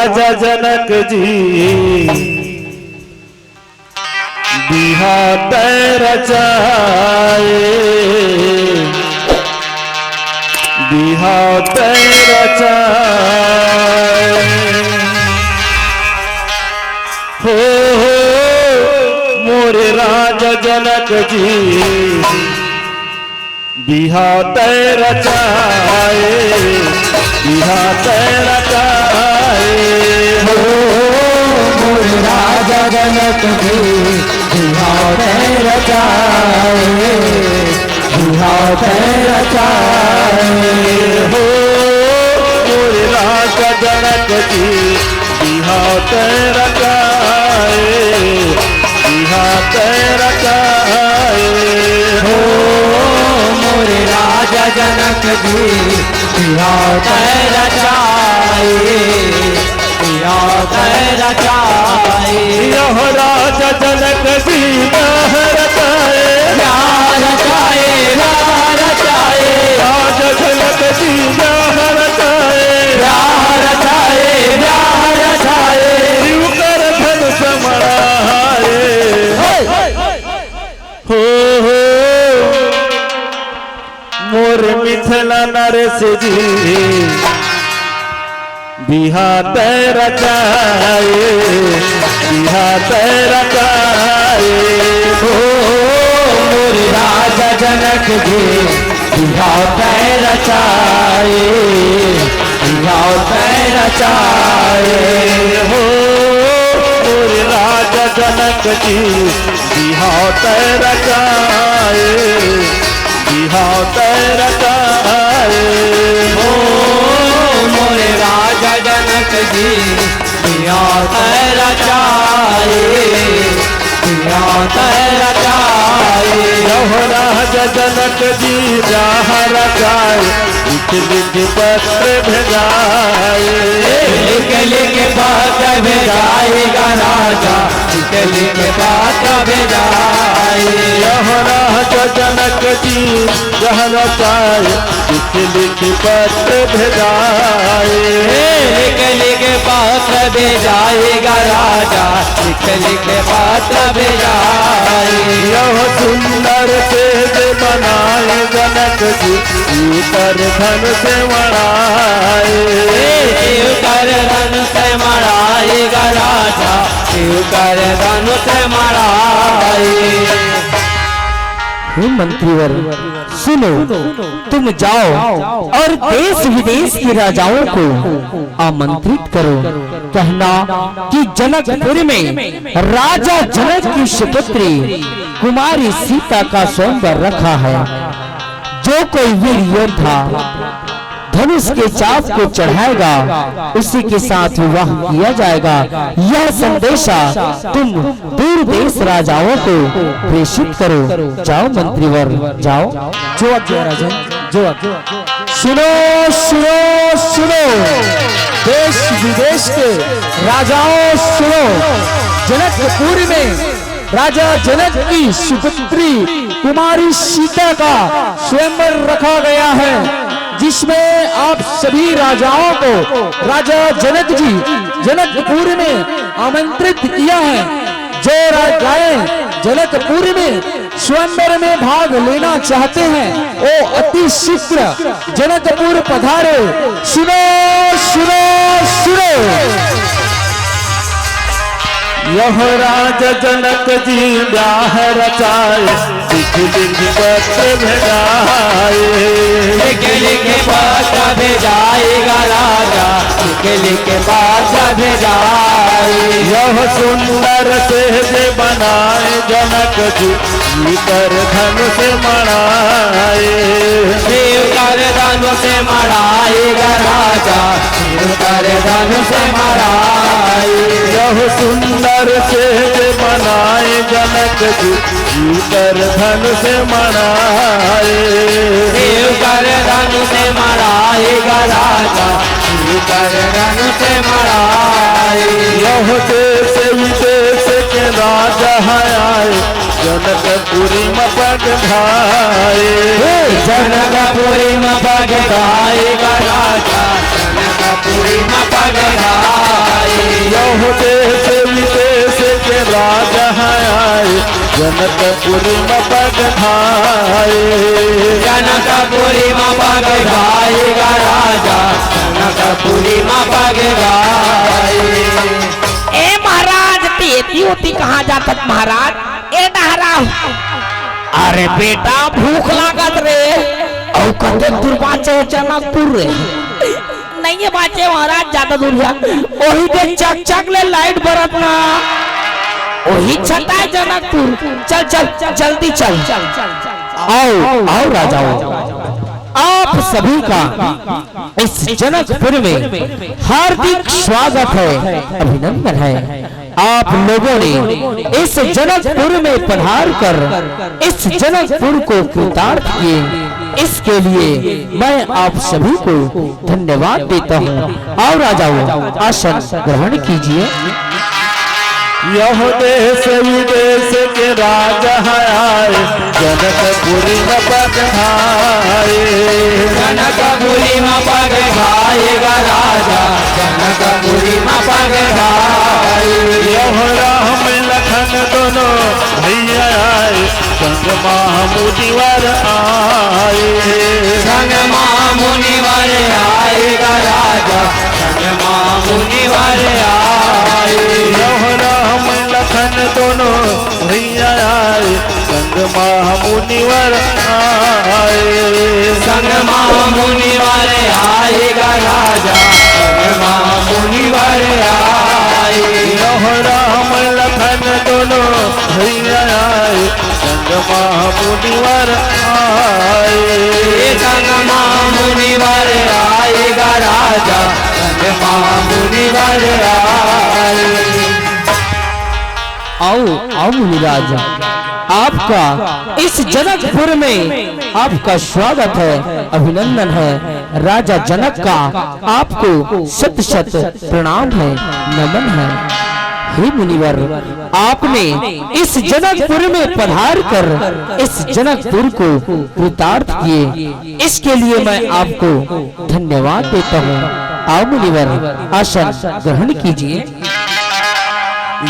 राजा जनक जी बिहात रचाए, बिहात रचाए। हो मोरे राजा जनक जी बिहात रचाए, बिहात रचाए। हो मोरे राजा जनक जी बिहात रचाए, बिहात रचाए। हो मोरे राजा जनक जी बिहात रचाए, बिहात रचाए। हो मोरे राजा जनक जी बिहात रचाए, बिहात रचाए। यह राजा जनक जी रचाए, रचाए, रचाए। राजा जनक जी रचाए, रचाए, रचाए। शिव कर धन समराए। हो मोर मिथिला नरेश जी बिहात रचाए, बिहात रचाए। हो मोरे राजा जनक जी बिहात रचाए, बिहात रचाए। हो मोरे राजा जनक जी बिहात रचाए, बिहात रचाए। हो मोरे राजा जनक जी बिहात रचाए, बिहात रचाए। यह राजा जनक जी जहाँ रचाए, लिख लिख पत्र भेजाए, लिख लिख पत्र भेजाएगा राजा, लिख लिख पत्र भेजाए। यह राजा जनक जी जहाँ रचाए, लिख लिख पत्र भेजाए, लिख लिख पत्र भेजाएगा राजा, लिख लिख पत्र भेजाए। यह सुंदर सेज बनाए जनक जी कर धन से मराए, कर धन से मराएगा राजा, कर धन से मराए। मंत्रीवर सुनो, तुम जाओ और देश विदेश के राजाओं को आमंत्रित करो, कहना कि जनकपुर में राजा जनक की सुपुत्री कुमारी सीता का स्वयंवर रखा है। जो कोई वीर योद्धा धनुष के चाप को चढ़ाएगा उसी के साथ विवाह किया जाएगा। यह संदेशा तुम दूर देश राजाओं को प्रेषित करो। जाओ मंत्रीवर जाओ। जो आज्ञा राजन, जो आज्ञा। सुनो सुनो सुनो, देश विदेश के राजाओं सुनो, जनकपुर में राजा जनक की सुपुत्री कुमारी सीता का स्वयंवर रखा गया है, जिसमें आप सभी राजाओं को राजा जनक जी जनकपुर में आमंत्रित किया है। जो राजाएं जनकपुर में स्वयंवर में भाग लेना चाहते हैं वो अति शीघ्र जनकपुर पधारे। सुनो सुनो सुनो, यह राजा जनक जी ब्याह रचाए, लिख लिख पत्र भेजाए, लिख लिख पत्र भेजाएगा राजा, लिख लिख पत्र भेजाए। यह सुंदर सेज बनाए जनक जी कर धन से मराए, कर धन से मराएगा राजा, कर धन से मराए। यह सुंदर सेज बनाए जनक जी कर धन से मराए, कर धन से मराएगा राजा, कर धन से मराए। यह देश विदेश के राजा आए, जनकपुरी में पग भाए, जनकपुरी में पग भाएगा राजा, जनकपुरी में पग भाए। जनकपुरी में पग धाये जनकपुरी में पग धायेगा राजा जनकपुरी में पग धाये। ए महाराज तेती होती कहाँ जात महाराज ए डहरा। अरे बेटा भूख लागत रे और कते दूर बाचे जनकपुर रे नहीं है बाचे महाराज ज्यादा दूर जा वही पे चक चक ले लाइट बरत ना वही छटा है जनकपुर। चल चल जल्दी चल आओ आओ राजाओ आप सभी का इस जनकपुर में हार्दिक स्वागत है अभिनंदन है। आप लोगों ने इस जनकपुर में पधार कर इस जनकपुर को कृतार्थ किए इसके लिए मैं आप सभी को धन्यवाद देता हूँ। और राजाओं आसन ग्रहण कीजिए। यह देश विदेश के राजा आए जनकपुरी में पग धाये जनकपुरी में पग धायेगा राजा जनकपुरी में पग धाये। यह राम लखन दोनों भैया आए संग महामुनिवर आए संग महामुनिवर आएगा राजा संग महामुनिवर आए। यह राम लखन दोनों भैया आए संग महामुनिवर आए संग महामुनिवर आएगा राजा संग महामुनिवर आए। यह राम लखन दोनों भैया आए संग महामुनिवर आए संग महामुनिवर आएगा राजा संग महामुनिवर आए। आओ आओ मुनिराज आपका इस जनकपुर में आपका स्वागत है अभिनंदन है। राजा जनक का आपको शत शत प्रणाम है नमन है। हे मुनिवर आपने इस जनकपुर में पधार कर इस जनकपुर को कृतार्थ किए इसके लिए मैं आपको धन्यवाद देता हूँ। आओ मुनिवर आसन ग्रहण कीजिए।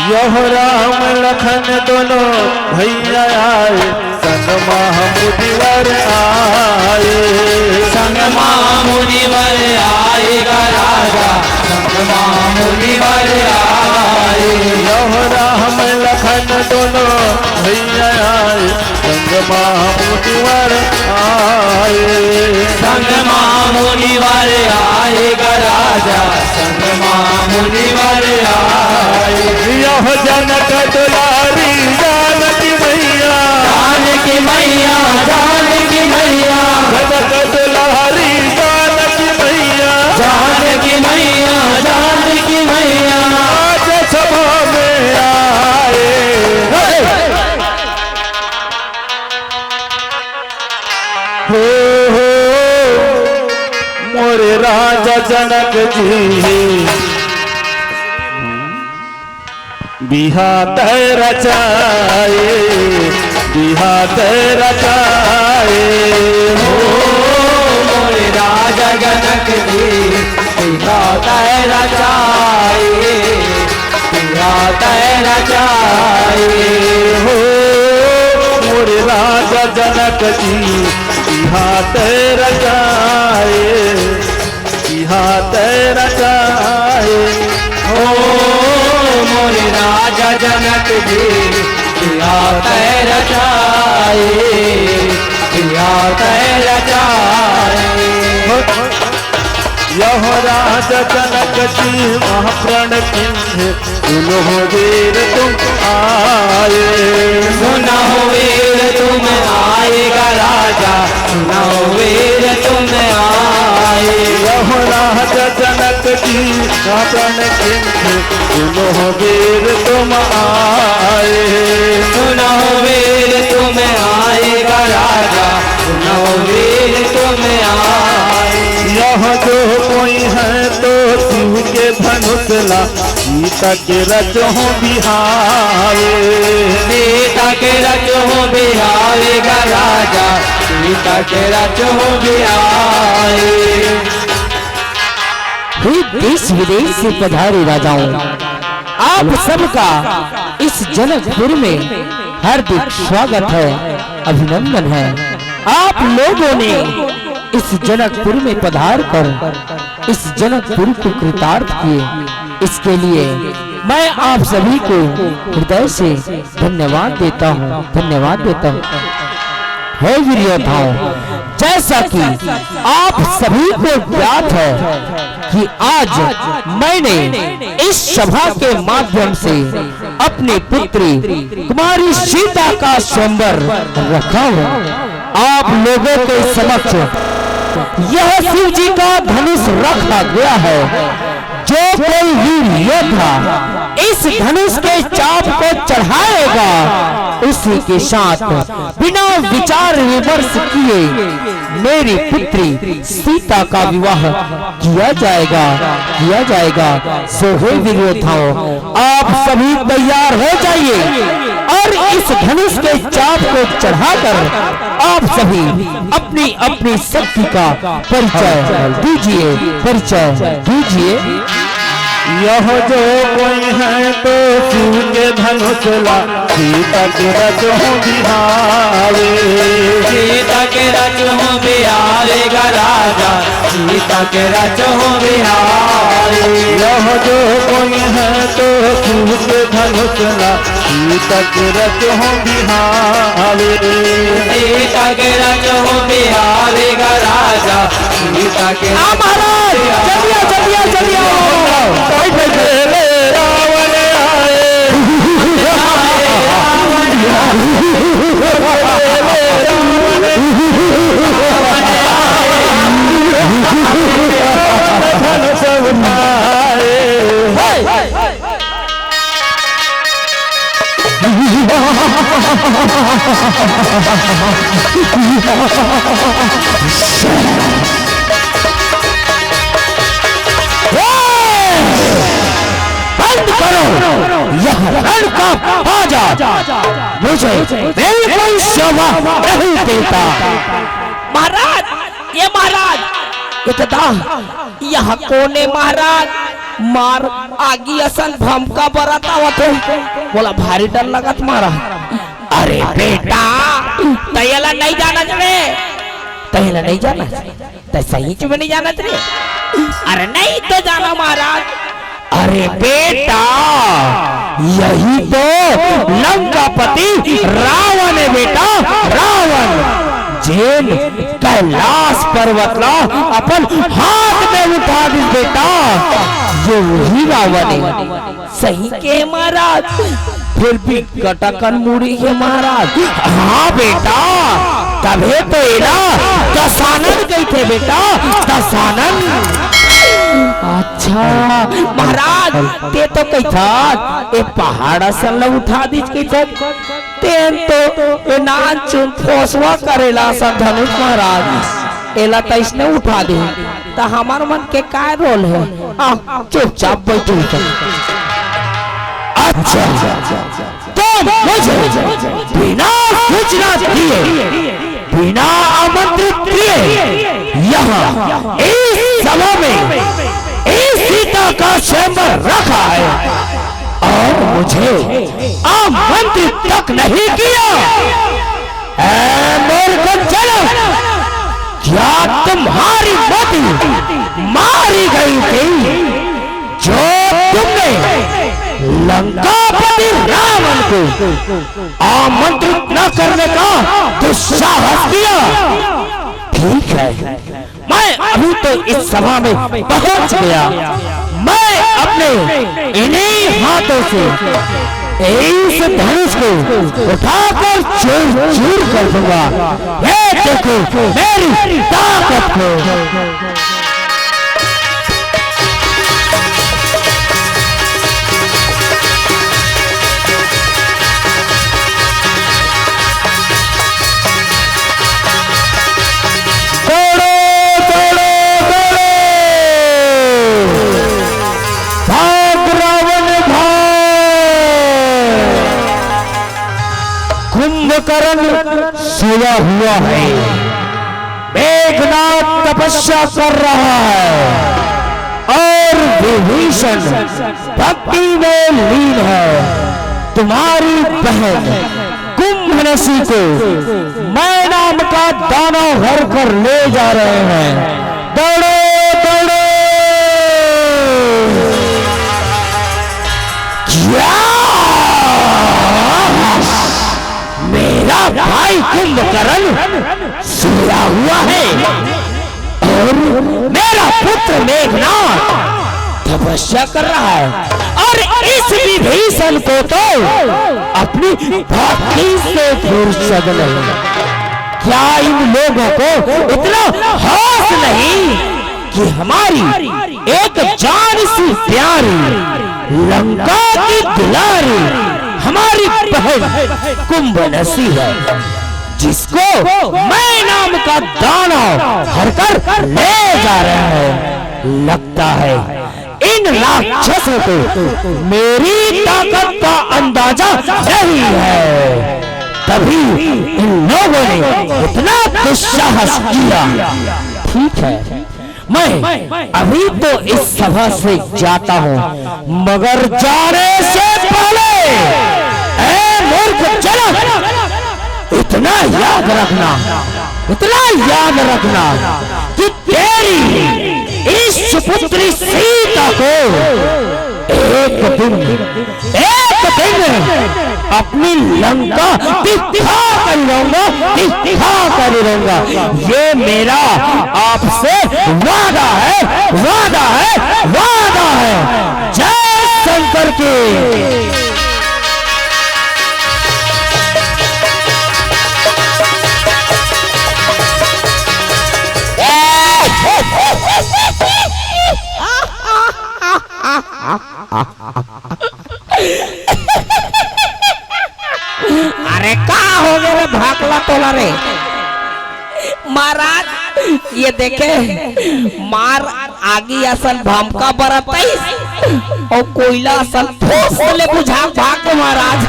यह राम लखन दोनों भैया आए संग महामुनिवर आए संग महामुनिवर आएगा राजा संग महामुनिवर आए। यह राम लखन दोनों भैया आए संग महामुनिवर आए संग महामुनिवर आएगा राजा संग महामुनिवर आए। यह जनक दुलारी जानकी मैया जानकी मैया जानकी मैया जनक दुलारी जानकी मैया जानकी मैया जानकी मैया आज सभा में आए हो मोरे राजा जनक जी बिहात रचाए बिहात रचाए हो मोरे राजा जनक जी बिहात रचाए बिहात रचाए। हो मोरे राजा जनक जी बिहात रचाए बिहात रचाए हो मोरे राजा जनक जी बिहात रचाए बिहात रचाए। यह राजा जनक जी महाप्रण किंग सुनो वीर तुम आए सुनो वीर तुम आएगा राजा सुनो वीर तुम आए। यह राजा जनक जी महाप्रण किंग सुनो वीर तुम आए सुनो वीर तुम आएगा राजा सुनो वीर तुम आए। यह जो कोई है तो शिव के धनुष ला सीता के रचो बिहारे सीता के रचो बिहारेगा राजा सीता के रचो बिहारे। देश विदेश से पधारे राजाओं आप सबका इस जनकपुर में हार्दिक स्वागत है, अभिनंदन है। आप लोगों ने इस जनकपुर में पधार कर इस जनकपुर को कृतार्थ किए, इसके लिए मैं आप सभी को हृदय से धन्यवाद देता हूँ, धन्यवाद देता हूँ। हे वीर योद्धाओं, जैसा कि आप सभी को ज्ञात है कि आज मैंने इस सभा के माध्यम से अपनी पुत्री कुमारी सीता का स्वयंवर रखा हूँ। आप लोगों के समक्ष यह शिव जी का धनुष रखा गया है। जो कोई वीर योद्धा इस धनुष के चाप को चढ़ाएगा, उसी के साथ बिना विचार विमर्श किए मेरी पुत्री सीता का विवाह किया जाएगा, किया जाएगा। सो हे वीर योद्धाओं, आप सभी तैयार हो जाइए और इस धनुष के चाप को चढ़ाकर आप सभी अपनी अपनी शक्ति का परिचय दीजिए, परिचय दीजिए। यह जो कोई है तो शिव के धनुष ला, सीता के रचों बिहारे, सीता के रचों बिहारेगा राजा, सीता के रचों बिहारे। यह जो कोई है तो शिव के धनुष ला, सीता के रचों बिहारे, सीता के रचों बिहारेगा राजा, सीता के महाराज चलिए चलिए चलिए रावण बंद करो यह रण का बाजा, मुझे बिल्कुल शोभा नहीं देता। महाराज, ये महाराज इतना यह कोने महाराज मार आगी असन भमका बराता होते, बोला भारी डर लगत मारा। अरे बेटा तैयाला नहीं जाना चले, तैयाला नहीं जाना तो सही में नहीं जाना चले। अरे नहीं तो जाना महाराज। अरे बेटा यही तो लंकापति रावण है बेटा, रावण जेल कैलाश पर्वत ला अपन हाथ में उठा दी बेटा, ये वही रावण है। सही के महाराज, फिर भी कटकन मुड़ी है महाराज। हाँ बेटा, तभी तो एला दशानन गई थे बेटा, दशानन। अच्छा महाराज, ते तो कही था ए पहाड़ से ल उठा दीज के तेन तो ए नाचुन फोसवा करेला सब धनुष महाराज, एला तो इसने उठा दे तो हमार मन के काय रोल है। चुपचाप बैठो। अच्छा तो मुझे बिना सूचना दिए, बिना आमंत्रित किए यहाँ इस सभा में इस सीता का स्वयंवर रखा है और मुझे आमंत्रित तक नहीं किया। मूर्ख जनक, क्या तुम्हारी मति मारी गई थी जो तुमने लंकापति रावण को आमंत्रित न करने का दुस्साहस किया? ठीक है, मैं अभी तो इस सभा में पहुंच गया। मैं अपने इन्हीं हाथों से इस धनुष को उठाकर चूर चूर कर दूंगा। ये देखो मेरी ताकत को। कुंभकर्ण सोया हुआ है, मेघनाथ तपस्या कर रहा है और विभीषण भक्ति में लीन है। तुम्हारी बहन कुंभनसी को मैं नाम का दानव भर कर ले जा रहे हैं। दौड़ो दौड़ो। क्या मेरा भाई कुंभकर्ण सोया हुआ है और मेरा पुत्र मेघनाथ तपस्या कर रहा है और इस विभीषण को तो अपनी भक्ति से फुर्सत नहीं। क्या इन लोगों को इतना होश नहीं कि हमारी एक जान सी प्यारी लंका की दुलारी हमारी बहन कुंभनसी है, जिसको मैं नाम का दानव भर कर ले जा रहा है। लगता है इन राक्षसों को मेरी ताकत का अंदाजा नहीं है, तभी इन लोगों ने इतना दुस्साहस किया। ठीक है, मैं अभी तो इस सभा से जाता हूँ, मगर जाने से पहले ऐ मूर्ख जनक, इतना याद रखना कि तेरी इस पुत्री सीता को एक दिन अपनी लंका दिखा कर रहूंगा। ये मेरा आपसे वादा है। जय शंकर की। अरे का हो गया रे भागला तोला रे महाराज। ये देखे मार आगी असल भमका बरतई और कोयला असल ठोस ले बुझा भाग महाराज।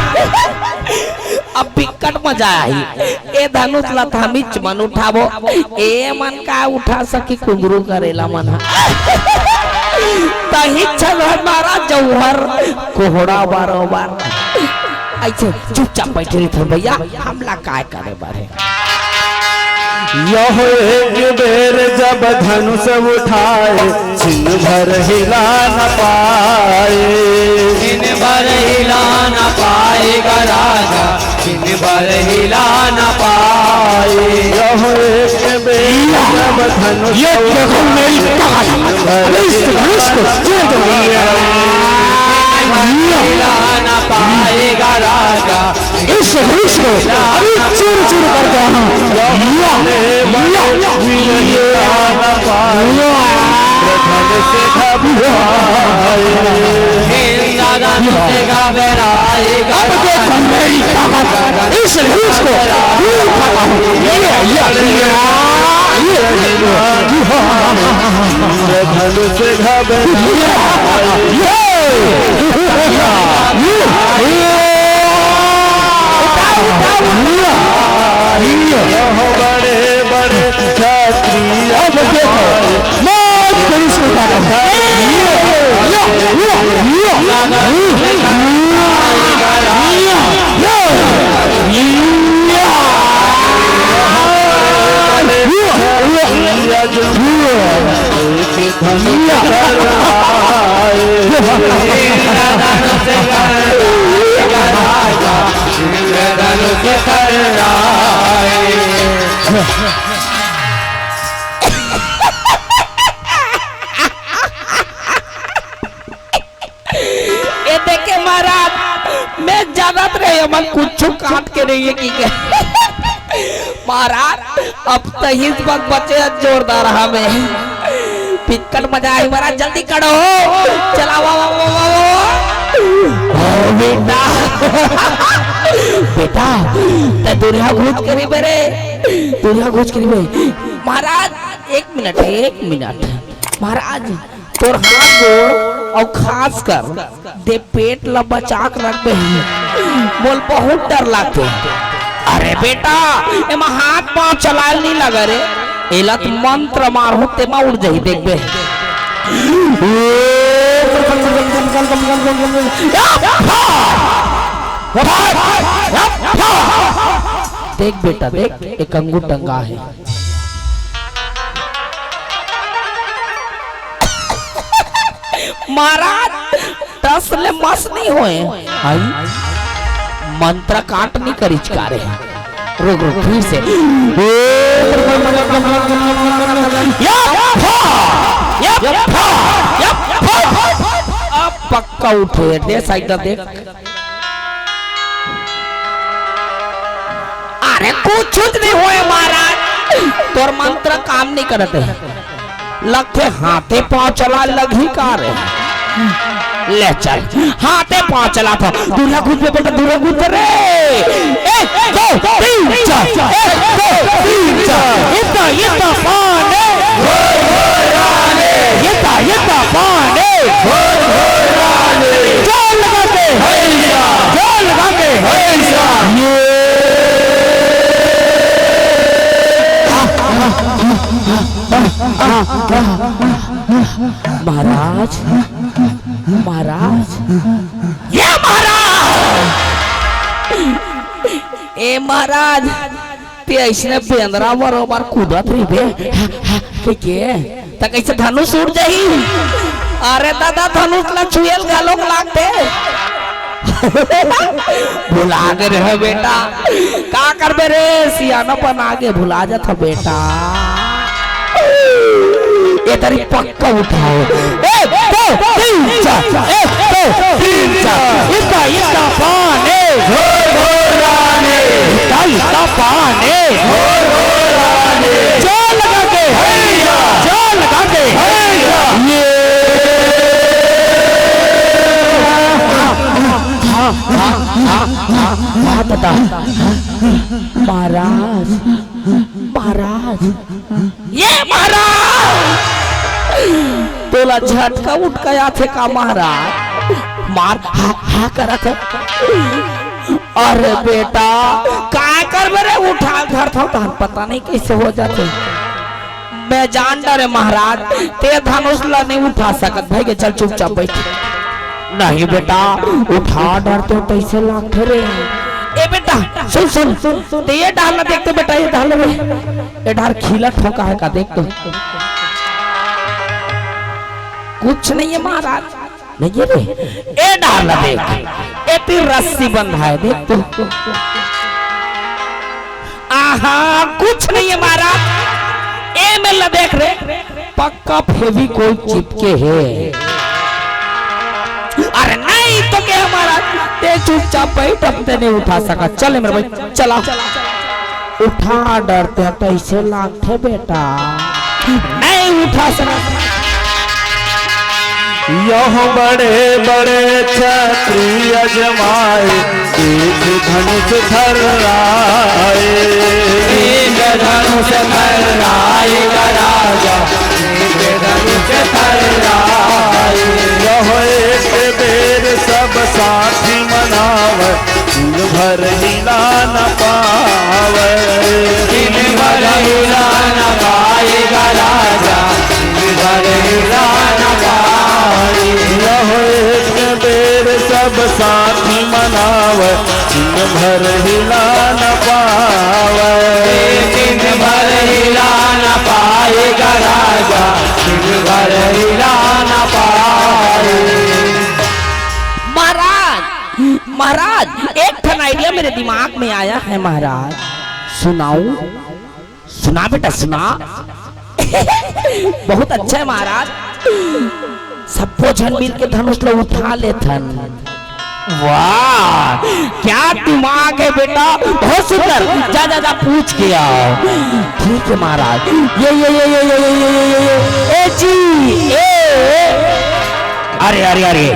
अब बिकट मजा आई। ए धनुष लथामी मन उठाबो ए मन का उठा सकी कुंगरू करेला मन तही छल महाराज जौहर कोहड़ा बारोबार। ऐसे चुपचाप बैठे रही भैया, हमला काय करे बारे। यह एक बेर जब धनुष उठाए छिन भर हिला न पाए, छिन भर हिला न पाएगा राजा, छिन भर हिला न पाए। यह एक बेर जब धनुष हिला न पाएगा राजा, इस धनुष को चूर चूर करके इस धनुष को धनुष बड़े बड़े क्षत्रिय ये देखे महाराज मैं जानत रहे मन कुछ काट के नहीं है की महाराज। अब तो इस वक्त बचे जोरदार हमें पिक्कट मजा आई महाराज। जल्दी करो चला बेटा बेटा ते दुनिया घूच करी मेरे दुनिया घूच करी महाराज। एक मिनट महाराज तोर हाथ जोड़ और खास कर दे पेट ला बचा के रख बोल बहुत डर लगते। अरे बेटा एमा हाथ पांव चलाल नहीं लगा रे एलत मंत्र मार होते मा उड़ जाई देखबे। देख बेटा देख, एक अंगूर टंगा है। महाराज टस ले मस नहीं होए आई मंत्र काट नहीं करी का रहे। रुक रुक फिर से अब पक्का उठे दे साइड देख। अरे कुछ नहीं होए महाराज, तोर मंत्र काम नहीं करते लगते हाथे पांव चला लगी कार ले चल हाथे पांव चला था दूल्हा कूद पे बेटा दूल्हा कूद रे 1 2 3 4 1 2 3 4 इतना पाने इतना पाने जोर लगा के जोर लगा के ये महाराज महाराज ये महाराज ए महाराज ते ऐसने पेंद्रा बरोबर कूदत रही बे के त कैसे धनुष उड़ जाही। अरे दादा धनुष ला छुएल गालोक लागते भुला गए रे बेटा का करबे रे सियानापन आगे भुला जाता बेटा। ये तरी पक्का उठाओ 1 2 3 4 1 2 3 4 इतना पाने इतना पाने जोर लगा के जोर लगा के ये दादा महाराज महाराज ये महाराज तोला झटका उठ गया थे का महाराज मार हा करा था। अरे बेटा काय कर मेरे उठा घर था पता नहीं कैसे हो जाते मैं जान डरे महाराज ते धनुष ला नहीं उठा सकत भाई के चल चुपचाप बैठ। नहीं बेटा उठा डरते कैसे लाखे रे। ए बेटा सुन सुन सुन तो ये डालना देखते बेटा ये डाल ये डाल खीला ठोका है का देख तो कुछ नहीं है महाराज नहीं रे ए डालना देख ए फिर रस्सी बंधा है देख तो आहा कुछ नहीं है महाराज ए मेला देख रे पक्का फेविकोल चिपके है। अरे नहीं तो क्या हमारा ते चुपचाप बैठ अपने नहीं उठा सका। चले मेरे भाई चला उठा डरते कैसे लागते बेटा नहीं उठा सका। यह बड़े बड़े क्षत्रिय जमाए एक धनुष धराए एक धनुष धराए राजा एक धनुष धराए यह एक बेर सब साथी मनावे दिन भर हिला न पावे दिन भर हिला न पाएगा राजा दिन भर हिला न पाए यह एक बेर सब साथी मनावे दिन भर हिला न पावे दिन भर हिला न पाएगा राजा दिन भर हिला न पाए। महाराज महाराज एक ठन आइडिया मेरे दिमाग में आया है महाराज सुनाओ सुना बेटा सुना बहुत अच्छा है महाराज सबको जन मिल के धनुष लो उठा ले थन। वाह क्या दिमाग है बेटा बहुत सुंदर जा जा जा पूछ के आओ। ठीक है महाराज ये जी अरे अरे अरे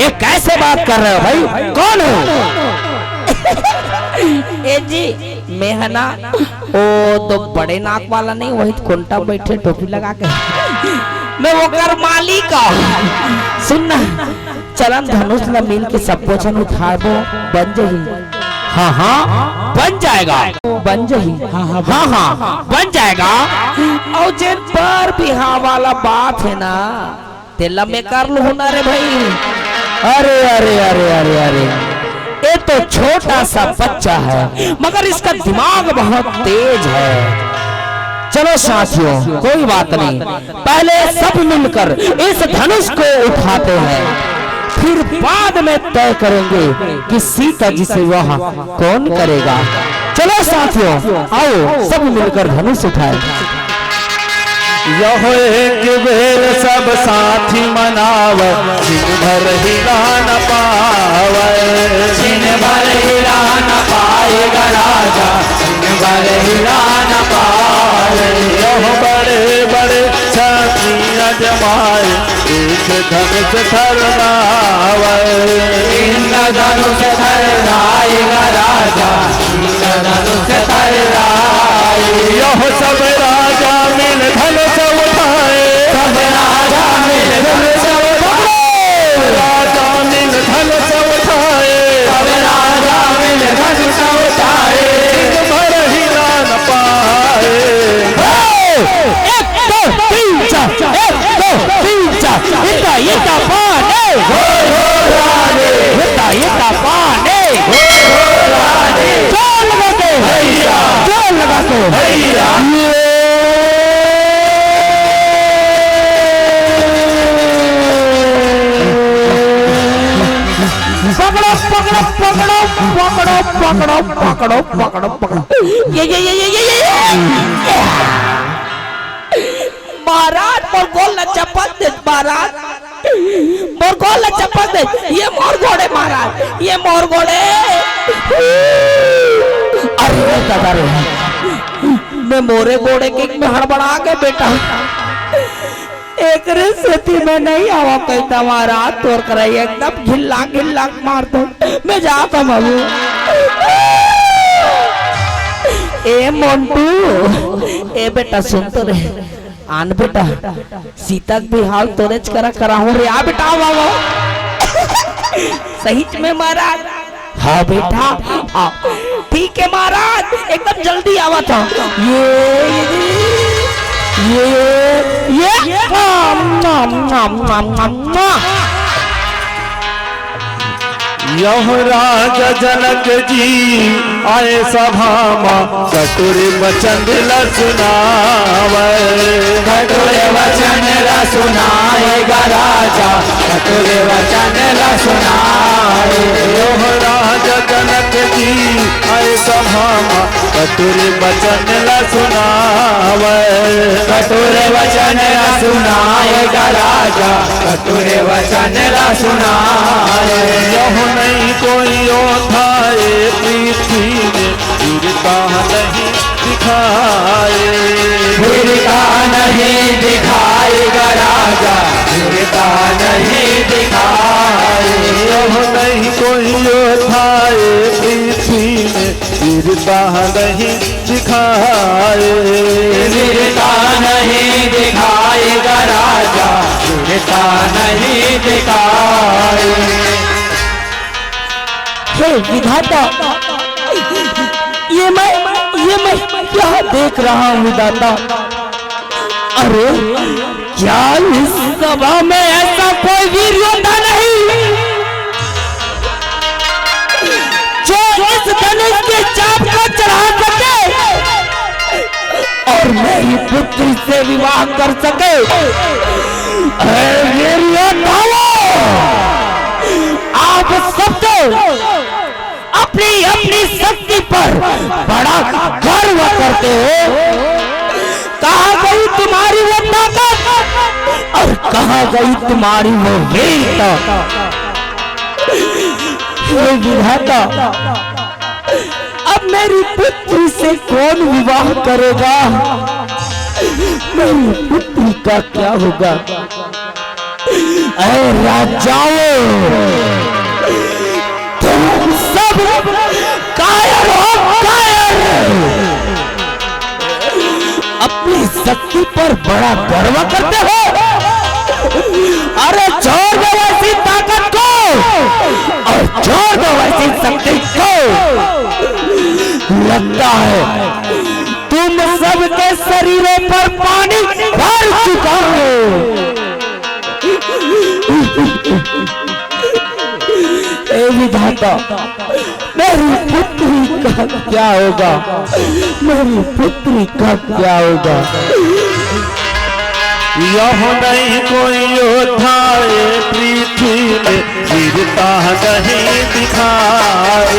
ये कैसे बात कर रहे हो भाई कौन हो। ए जी मैं है ना ओ तो बड़े नाक वाला नहीं वही कोंटा बैठे टोपी लगा के मैं वो कर मालिक सुनना चलन धनुष ला मिल के सब पोछन उठाबो बन जाही। हाँ हाँ बन जाएगा बन जाही हाँ हाँ बन जाएगा। और जे पर बिहार वाला बात है ना तेला में कर लू ना रे भाई। अरे अरे अरे अरे अरे ये तो छोटा सा बच्चा है मगर इसका दिमाग बहुत तेज है। चलो साथियों कोई बात नहीं, पहले सब मिलकर इस धनुष को उठाते हैं, फिर बाद में तय करेंगे कि सीता जी से विवाह कौन करेगा। चलो साथियों आओ सब मिलकर धनुष उठाए। यह एक बेर सब साथी मनाव, दिन भर हिला न पावे, दिन भर हिला न पाएगा राजा, दिन भर हिला न पाए। यह बड़े बड़े छाती अजमाए, एक धनुष थरनावे, इंद्र धनुष थर्राएगा राजा, इंद्र धनुष थर्राए। यह सब राजा मिल धनुष उठाए, सब राजा मिल धनुष उठाए, राजा मिल धनुष उठाए, सब राजा मिल धनुष उठाए। दिन भर हिला न पाए। एक दो तीन चार, एक दो तीन चार, इता पाने, इता पाने, जोर लगा के, जोर लगा के। पकड़ो पकड़ो पकड़ो पकड़ो पकड़ो पकड़ो पकड़ो पकड़ो ये महाराज मोर गोल न चपक दे, महाराज मोर गोल न चपक दे, ये मोर घोड़े महाराज, ये मोर घोड़े। अरे दादा रे मैं मोरे घोड़े के में हड़बड़ा के बेटा एक स्थिति में नहीं आवा कहता महाराज, तोर कर एकदम घिल्ला मार दो, मैं जाता बाबू। ए मोंटू, ए बेटा सुन तो रे, आन बेटा सीता भी हाल तोरेज करा हो रे, आ बेटा बाबा सही में महाराज। हाँ बेटा ठीक है महाराज, एकदम जल्दी आवा था। ये यह राजा जनक जी आए सभा में, कटुर वचन ला सुनावे, कटुर वचन ला सुनाएगा राजा, कटुर वचन ला सुनाए। यह राजा जनक जी आए सभा में, कटुर वचन ला सुनावे, कटुर वचन ला सुनाएगा राजा, कटुर वचन ला सुनाए। यह नहीं कोई योद्धाए पृथ्वी में, वीरता नहीं दिखाए, वीरता नहीं दिखाएगा राजा, वीरता नहीं दिखाए। यह नहीं कोई योद्धाए पृथ्वी में, वीरता नहीं दिखाए, वीरता नहीं दिखाएगा राजा, वीरता नहीं दिखाए। हे विधाता, ये मैं क्या देख रहा हूँ विधाता? अरे क्या इस सभा में ऐसा कोई वीर योद्धा नहीं जो इस धनुष के चाप को चढ़ा सके और मेरी पुत्री से विवाह कर सके? वीर योद्धाओं, आप सब तो अपनी अपनी शक्ति पर बड़ा गर्व करते हो। कहाँ गई तुम्हारी वो ताकत और कहाँ गई तुम्हारी वो वीरता? हे विधाता, अब मेरी पुत्री से कौन विवाह करेगा? मेरी पुत्री का क्या होगा? अरे राजाओं, तुम सब कायर हो, कायर। अपनी शक्ति पर बड़ा गर्व करते हो। अरे छोड़ दो ऐसी ताकत को और छोड़ दो ऐसी शक्ति को। लगता है तुम सबके शरीरों पर पानी भर चुका हो। हे विधाता, मेरी पुत्री का क्या होगा? मेरी पुत्री का क्या होगा? यह नहीं कोई योद्धा ये पृथ्वी में वीरता नहीं दिखाए,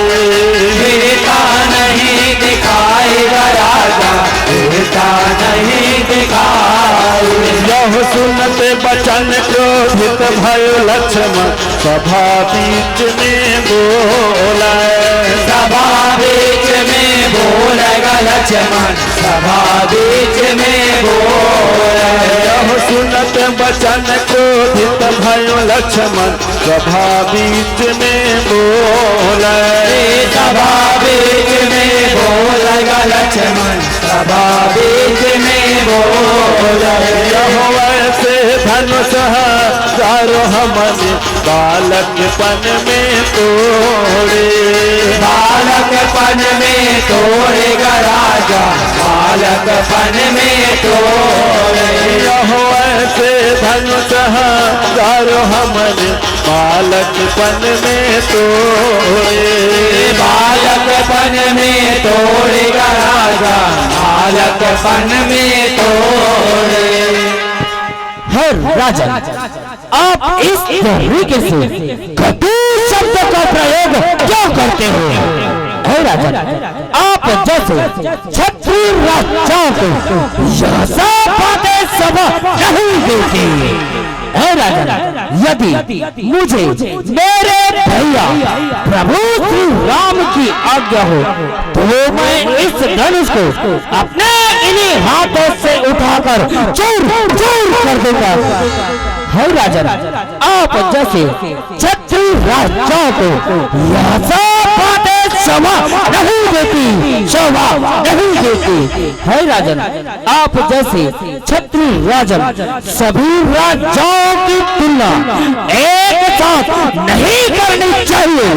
वीरता नहीं दिखाएगा राजा, वीरता नहीं दिखाए। यह सुनते बचन क्रोधित भयो लक्ष्मण सभा बीच में बोला, सभा बीच में बोलेगा लक्ष्मण, सभा बीच में बोले। यह सुनत बचन क्रोधित भयो लक्ष्मण सभा बीच में बोले, सभा बीच में बोलेगा लक्ष्मण, सभा बीच में बोले। यह वैसे धनुष हजारों हमने बालकपन में तोड़े, बालकपन में तोड़ेगा राजा, बालकपन में तोड़े। यह ऐसे धनुष हजारों हमने बालकपन में तोड़े, बालकपन में तोड़ेगा राजा, बालकपन में तोड़े। हर राजा, आप इस तरीके से कठोर शब्द का प्रयोग क्यों करते हो? हे राजा, आप जैसे क्षत्रिय राजाओं को यह सब बातें सभा नहीं देती। हे राजा, यदि मुझे मेरे भैया प्रभु श्री राम की आज्ञा हो तो मैं इस धनुष को अपने इन्हीं हाथों से उठाकर चूर चूर कर दूंगा। है राजन, आप जैसे क्षत्रिय राजाओं को यह सब बातें शोभा नहीं देती, शोभा नहीं देती। है राजन, आप जैसे क्षत्रिय राजन सभी राजाओं की तुलना एक साथ नहीं करनी चाहिए।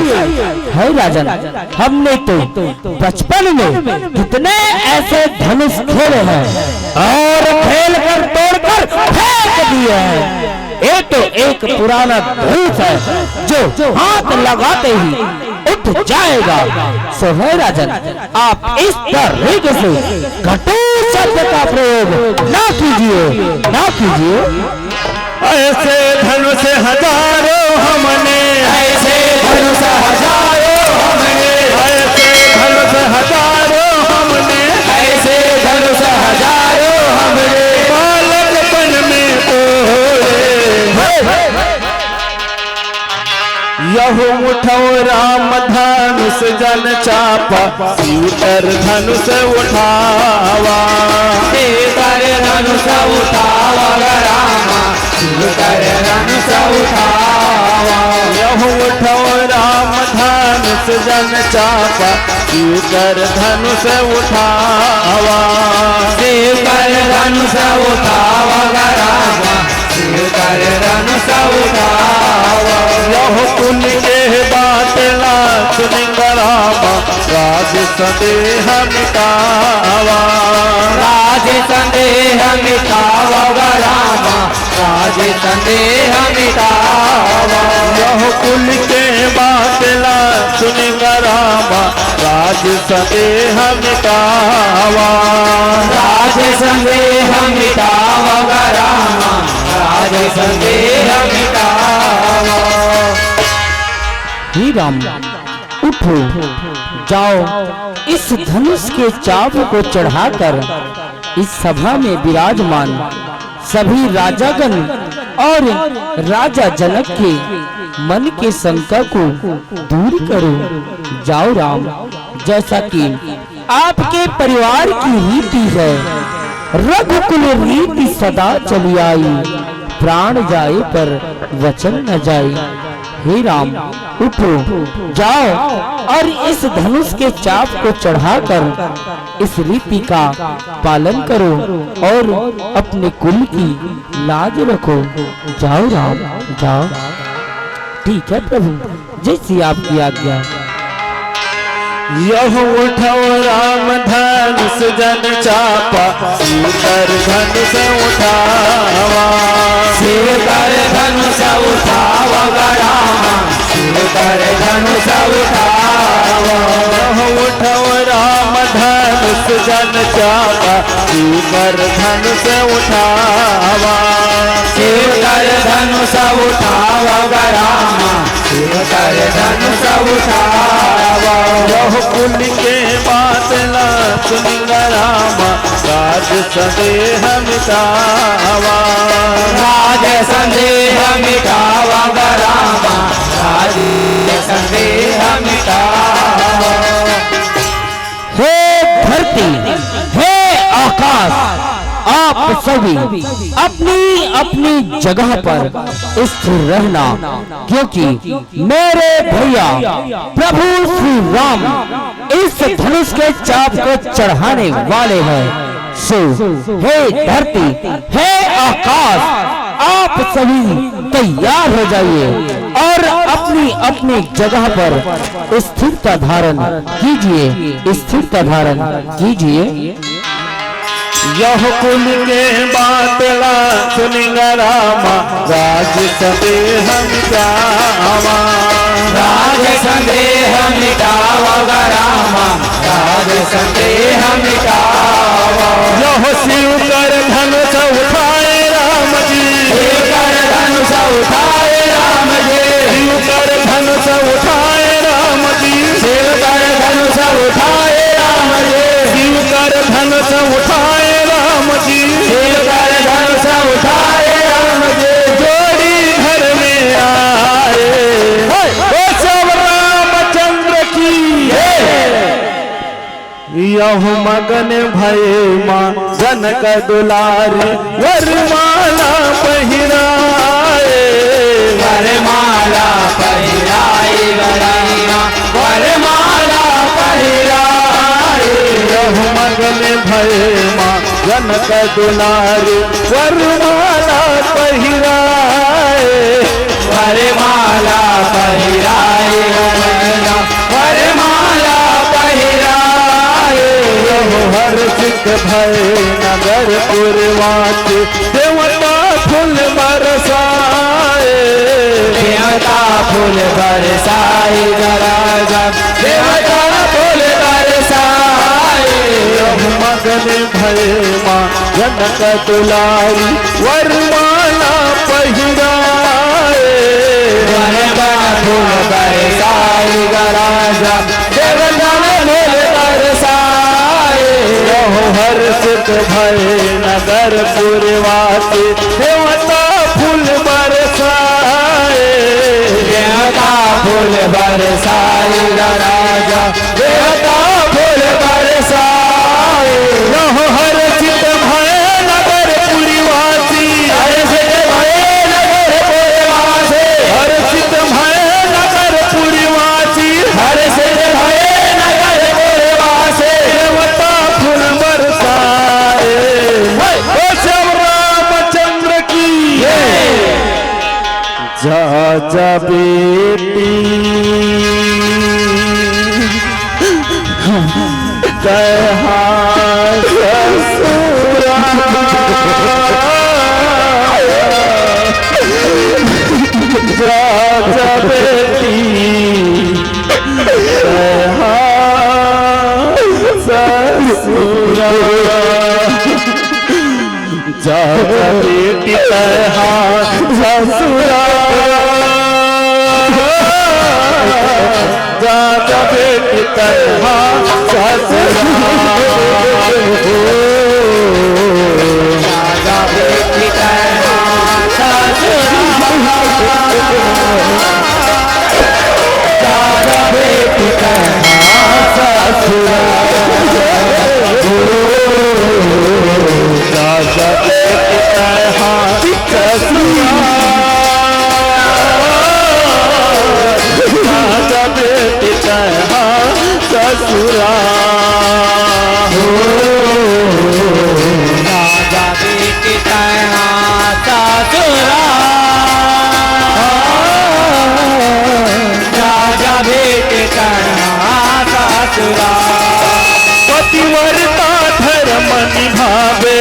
है राजन, हमने तो बचपन में कितने ऐसे धनुष खेले हैं और खेल कर तोड़कर फेंक दिए हैं। ये तो एक पुराना धनुष है जो हाथ लगाते ही उठ जाएगा। सो है राजन, आप इस तरीके से कठोर शब्द का प्रयोग ना कीजिए, ना कीजिए। ऐसे धनुष हजारों हमने, ऐसे धनुष हजारों हमने, ऐसे धनुष हजारों हमने, ऐसे धनुष हजारों हमने बालकपन में तोड़े। यह उठो राम धनुष जन चापा, सीकर धनुष उठावा, सीकर धनुष उठावा रामा, सीकर धनुष उठावा। यह उठो राम धनुष जन चापा, सीकर धनुष उठावा, सीकर धनुष उठावा रामा, सीकर धनुष उठावा। यह कुल के बाटला सुनिंगरामा, राज संदेह मिटावा, राज संदेह मिटावा रामा, राज संदेह मिटावा। यह कुल के बाटला सुनिंगरामा, राज संदेह मिटावा, राज संदेह मिटावा रामा, राज संदेह मिटावा। ही राम, उठो, जाओ, इस धनुष के चाप को चढ़ाकर इस सभा में विराजमान सभी राजागण और राजा जनक के मन के शंका को दूर करो। जाओ राम, जैसा कि आपके परिवार की रीति है, रघुकुल रीति सदा चली आई, प्राण जाए पर वचन न जाए। हे राम, उठो, जाओ और इस धनुष के चाप को चढ़ाकर इस रीति का पालन करो और अपने कुल की लाज रखो। जाओ राम, जाओ। ठीक है प्रभु, जैसी आपकी आज्ञा। यह उठो राम धनुष जन चापा, सीकर धनुष उठावा, सीकर धनुष उठावा रामा, कर धनुष उठावा उठव राम धनुष जन चावा शिव कर धनुष उठावा शिव कर धनुष उठावा रामा शिव कर धनुष उठावा यह कुल के बादला सुनिंग रामा राज संदेह मिटावा राज संदेह मिटावा रामा राज संदेह मिटावा हे धरती, हे आकाश, आप सभी अपनी अपनी जगह पर स्थिर रहना, क्योंकि मेरे भैया प्रभु श्री राम इस धनुष के चाप को चढ़ाने वाले हैं। सो हे धरती, हे आकाश, आप सभी तैयार हो जाइए और अपनी अपनी जगह पर स्थिरता धारण कीजिए, स्थिरता धारण कीजिए। यह कुल के बादला सुनिंग रामा राज संदेह मिटावा राज संदेह मिटावा रामा राज संदेह मिटावा यह शिव कर धनुष उठाए राम जी शिव कर धनुष उठाए राम जी शिव कर धनुष उठाए राम जी शिव कर धनुष उठाए राम जी शिव कर धनुष उठाए राम जी शिव कर धनुष उठाए राम जी जोड़ी घर में आए ओ सब रामचंद्र की यह मगन भय माँ जनक दुलारी वरमाला पहिराए वरमाला पहिराई गराइया वरमाला पहिराई यह मगन भय माँ जनक दुलारी वरमाला पहिराए वरमाला पहिराई गराइया वरमाला पहिराई हर्षित भय नगर पुरवासी देवता फूल बरसाए देवता फूल बरसाई गराजा देवता फूल बरसाई मगन भय माँ जनक दुलारी वरमाला पहिराए वरमाला फूल बरसाई गराजा देवता फूल बरसाई हर्षित भय नगर पुरवासी देवता फूल बरसाए देवता फूल बरसाई राजा देवता फूल बरसाई हर्षित भय नगर पुरवासी हर्षित भय नगर पुरवासी हर्षित भय नगर पुरवासी हर्षित भय नगर पुरवासी देवता फूल बरसाए ओ सब रामचंद्र की जा जा बेटी कहा ससुरा जा जा बेटी कहा ससुरा जा जा बेटी कहा ससुरा जा जा बेटी कहा ससुरा राजा बेटी कहा राजा बेटी कहा राजा बेटी कहा ससुरा राजा बेटी कहा ससुरा राजा बेटी कहा ससुरा राजा बेटी कहा ससुरा पतिव्रता धर्म निभावे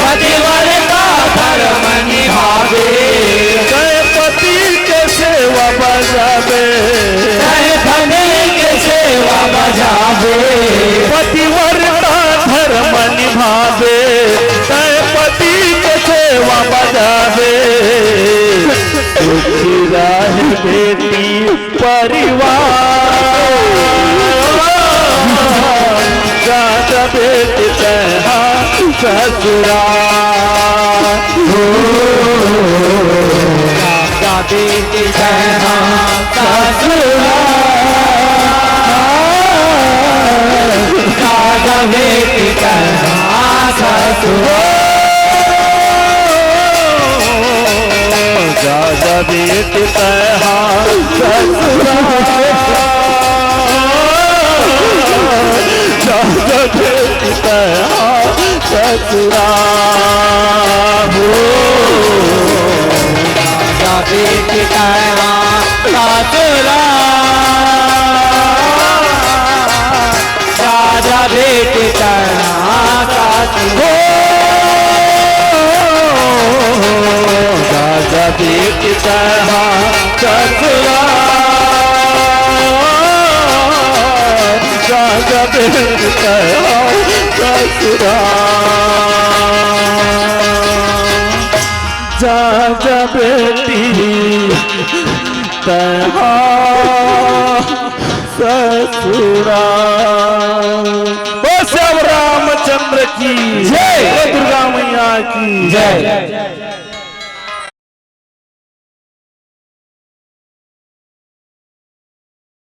पतिव्रता धर्म निभावे गए पति के सेवा बजावे बेटी परिवार राजा बेटी तहा ससुराल राजा बेटी तहा ससुराल राजा बेटी तहा ससुराल राजा बेटी तहा ससुराल बेटी तहा ससुराल राजा बेटी तहा ससुराल राजा बेटी तहा ससुराल राजा बेटी तहा ससुराल राजा बेटी तहा ससुराल राजा बेटी तहा ससुराल। ओ श्याम रामचंद्र की जय, दुर्गा मैया की जय।